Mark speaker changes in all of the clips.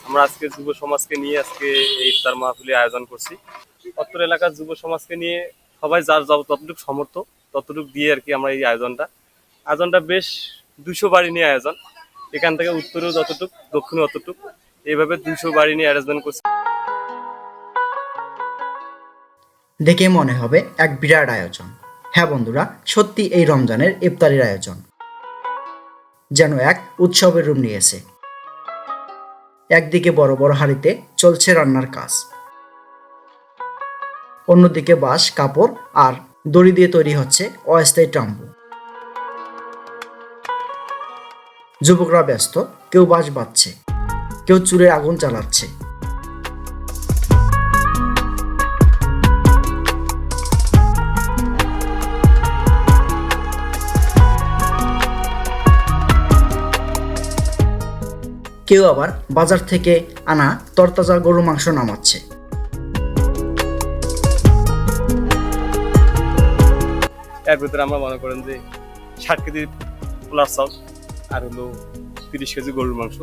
Speaker 1: আমরা আজকে যুব সমাজকে নিয়ে আজকে এই ইফতার মাহফিলের আয়োজন করছি। অত্র এলাকার যুব সমাজকে নিয়ে সবাই যার যতটুকু সমর্থ ততটুকু দিয়ে আর কি আমরা এই আয়োজনটা বেশ 200 বাড়ি নিয়ে আয়োজন। এখান থেকে উত্তরেও যতটুকু দক্ষিণে অতটুকু এইভাবে 200 বাড়ি নিয়ে অ্যারেঞ্জমেন্ট করছি।
Speaker 2: দেখে মনে হবে এক বিরাট আয়োজন। হ্যাঁ বন্ধুরা, সত্যি এই রমজানের ইফতারের আয়োজন যেন এক উৎসবের রূপ নিয়েছে। একদিকে বড় বড় হাঁড়িতে চলছে রান্নার কাজ, অন্যদিকে বাঁশ, কাপড় আর দড়ি দিয়ে তৈরি হচ্ছে অস্থায়ী তাম্বু। যুবকরা ব্যস্ত, কেউ বাঁশ বাঁধছে, কেউ চুলের আগুন জ্বালাচ্ছে। কেউ আবার বাজার থেকে আনা তরতাজা গরুর মাংস নামাচ্ছে।
Speaker 1: এর ভিতরে আমরা মনে করেন যে 60 কেজি পোলার চাল আর হলো 30 কেজি গরুর মাংস,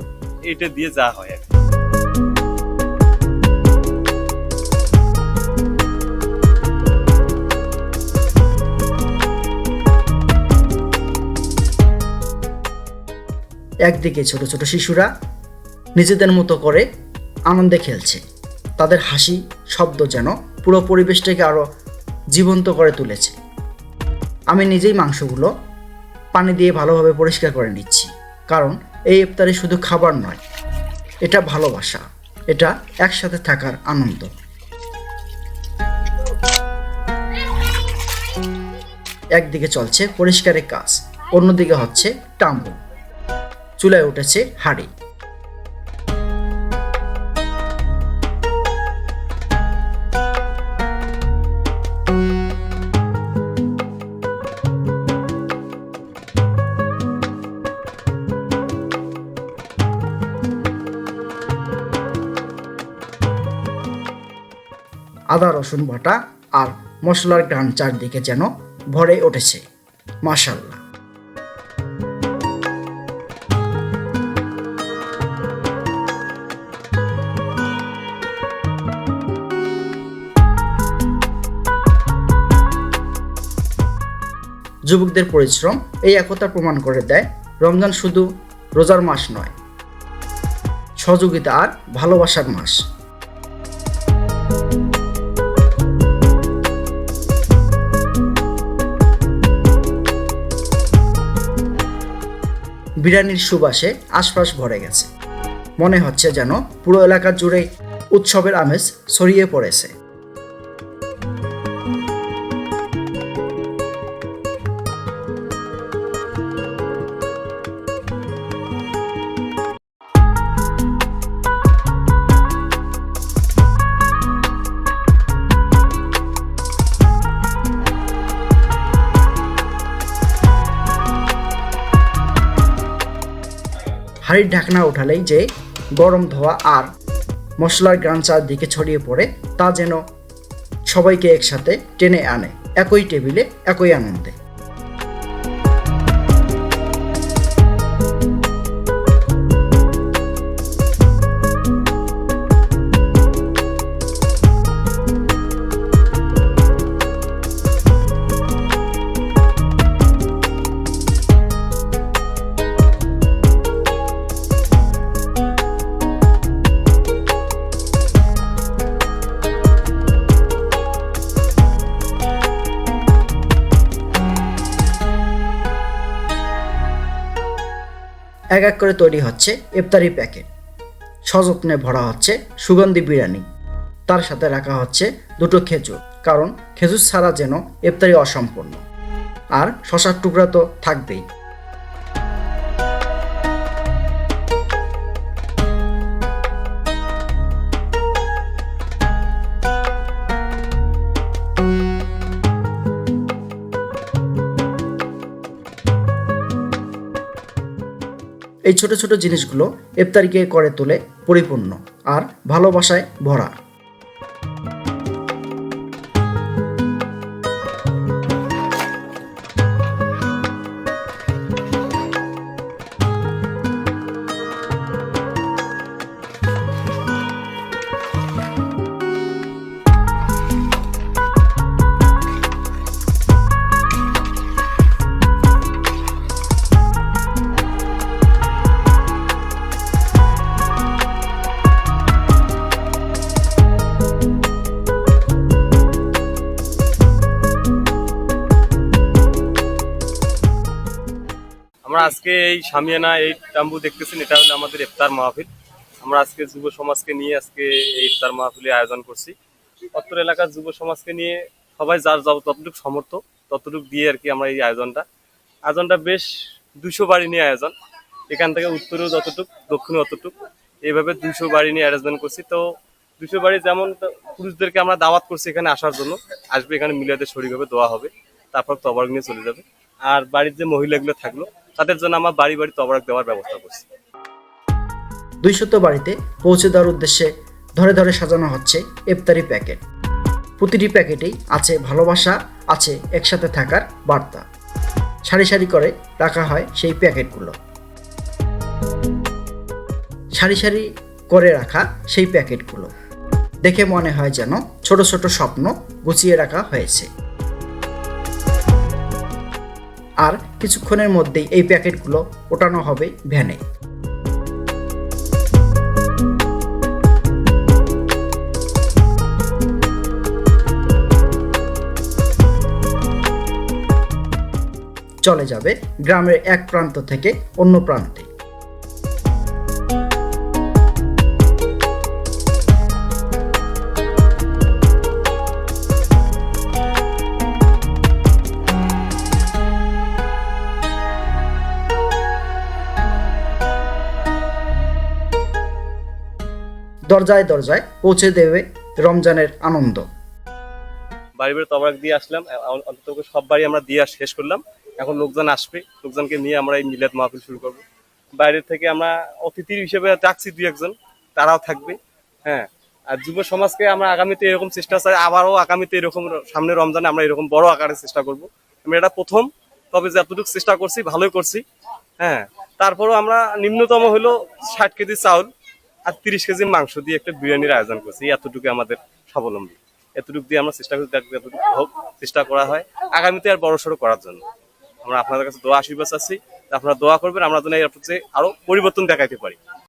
Speaker 1: এইটা দিয়ে যা হয় আর
Speaker 2: একদিকে ছোট ছোট শিশুরা নিজেদের মতো করে আনন্দে খেলছে। তাদের হাসি শব্দ যেন পুরো পরিবেশটাকে আরো জীবন্ত করে তুলেছে। আমি নিজেই মাংসগুলো পানি দিয়ে ভালোভাবে পরিষ্কার করে নিচ্ছি, কারণ এই ইফতারে শুধু খাবার নয়, এটা ভালোবাসা, এটা একসাথে থাকার আনন্দ। একদিকে চলছে পরিষ্কারের কাজ, অন্যদিকে হচ্ছে তাম্বু, চুলায় উঠেছে হাঁড়ি। আদা রসুন বাটা আর মশলার ঘ্রাণ চারদিকে যেন ভরে উঠেছে। মাশাআল্লাহ। যুবকদের পরিশ্রম এই একতা প্রমাণ করে দেয় রমজান শুধু রোজার মাস নয়, সহযোগিতা আর ভালোবাসার মাস। বিরিয়ানির সুবাসে আশপাশ ভরে গেছে। মনে হচ্ছে যেন পুরো এলাকা জুড়ে উৎসবের আমেজ ছড়িয়ে পড়েছে। হাঁড়ির ঢাকনা ওঠালেই যে গরম ধোয়া আর মশলার ঘ্রাণ চারদিকে ছড়িয়ে পড়ে, তা যেন সবাইকে একসাথে টেনে আনে, একই টেবিলে একই আনন্দে। এক এক করে তৈরি হচ্ছে ইফতারি প্যাকেট, সযত্নে ভরা হচ্ছে সুগন্ধি বিরিয়ানি, তার সাথে রাখা হচ্ছে দুটো খেজুর, কারণ খেজুর ছাড়া যেন ইফতারি অসম্পূর্ণ। আর শসার টুকরা তো থাকবেই। এই ছোট ছোট জিনিসগুলো ইফতারিকে করে তোলে পরিপূর্ণ আর ভালোবাসায় ভরা।
Speaker 1: আজকে এই শামিয়ানা এই তাম্বু দেখতেছেন, এটা হলো আমাদের ইফতার মাহফিল। আমরা আজকে যুব সমাজকে নিয়ে আজকে এই ইফতার মাহফিলে আয়োজন করছি। অত্র এলাকার যুব সমাজকে নিয়ে সবাই যার যতটুকু সমর্থ ততটুকু দিয়ে আর কি আমরা এই আয়োজনটা বেশ 200 বাড়ি নিয়ে আয়োজন। এখান থেকে উত্তরেও যতটুক দক্ষিণে অতটুক, এইভাবে 200 বাড়ি নিয়ে অ্যারেঞ্জমেন্ট করছি। তো 200 বাড়ি যেমন পুরুষদেরকে আমরা দাওয়াত করছি এখানে আসার জন্য, আসবে এখানে মিলাদের শরীর হবে, দোয়া হবে, তারপর তবরক নিয়ে চলে যাবে। আর বাড়ির যে মহিলাগুলো থাকলো তাদের জন্য আমরা বাড়ি বাড়ি তবরক দেওয়ার ব্যবস্থা করছি।
Speaker 2: 200 বাড়িতে পৌঁছে দেওয়ার উদ্দেশ্যে ধরে ধরে সাজানো হচ্ছে ইফতারি প্যাকেট। প্রতিটি প্যাকেটেই আছে ভালোবাসা, আছে একসাথে থাকার বার্তা। সারি সারি করে রাখা হয় সেই প্যাকেটগুলো। সারি সারি করে রাখা সেই প্যাকেটগুলো দেখে মনে হয় যেন ছোট ছোট স্বপ্ন গুছিয়ে রাখা হয়েছে। আর কিছুক্ষণের মধ্যেই এই প্যাকেটগুলো ওঠানো হবে ভ্যানে। চলে যাবে গ্রামের এক প্রান্ত থেকে অন্য প্রান্তে। দরজায় দরজায় পৌঁছে দেবে রমজানের আনন্দ।
Speaker 1: বাড়ি বাড়ি তবরক দিয়ে আসলাম, অন্তত সব বাড়ি আমরা দিয়ে শেষ করলাম। এখন লোকজন আসবে, লোকজনকে নিয়ে আমরা এই মিলাদ মাহফিল শুরু করবো। বাইরে থেকে আমরা অতিথি হিসেবে ডাকছি 2-1 জন, তারাও থাকবে। হ্যাঁ, আর যুব সমাজকে আমরা আগামীতে এরকম চেষ্টা চাই, আবারও আগামীতে এরকম সামনে রমজানে আমরা এরকম বড় আকারে চেষ্টা করব। আমরা এটা প্রথম, তবে যতটুকু চেষ্টা করছি ভালোই করছি। হ্যাঁ, তারপরও আমরা নিম্নতম হলো 60 কেজি চাউল আর 30 কেজি মাংস দিয়ে একটা বিরিয়ানির আয়োজন করছি। এতটুকু আমাদের স্বাবলম্বী, এতটুকু দিয়ে আমরা চেষ্টা করছি, যতটুকু হোক চেষ্টা করা হয় আগামীতে আর বড় সড়ো করার জন্য। আমরা আপনাদের কাছে দোয়া আশীর্বাদ চাচ্ছি, আপনারা দোয়া করবেন আমরা যেন এর প্রতি আরো পরিবর্তন দেখাইতে পারি।